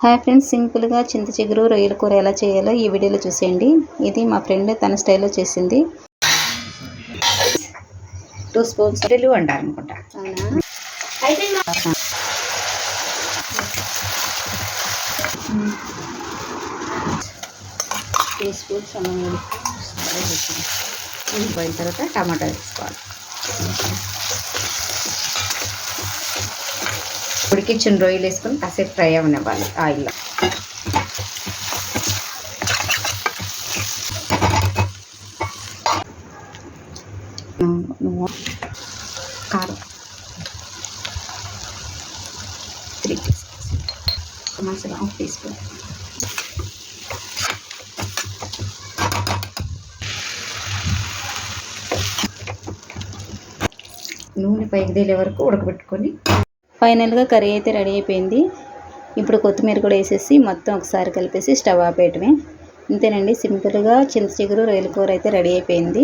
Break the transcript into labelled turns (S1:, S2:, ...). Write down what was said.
S1: Hi friends, సింపుల్గా చింత చిగురు రొయ్యల కూర ఎలా చేయాలో ఈ వీడియోలో చూసేయండి. ఇది మా ఫ్రెండ్ తన స్టైల్లో చేసింది.
S2: 2 స్పూన్స్ తెలుగు అంటారు అనుకుంటా.
S1: అవునా? 3 స్పూన్స్ అన్నం
S2: పోయిన తర్వాత టమాటా వేసుకోవాలి. ఉడికించిన రొయ్యలు వేసుకొని కాసేపు ఫ్రై అవనివ్వాలి ఆయిల్లో. కారం 3 teaspoons, మసాలా 1 teaspoon, నూనె పైకి తేలే వరకు ఉడకబెట్టుకొని
S1: ఫైనల్గా కర్రీ అయితే రెడీ అయిపోయింది. ఇప్పుడు కొత్తిమీర కూడా వేసేసి మొత్తం ఒకసారి కలిపేసి స్టవ్ ఆపేయటమే. అంతేనండి, సింపుల్గా చింత చిగురు రొయ్యల కూర అయితే రెడీ అయిపోయింది.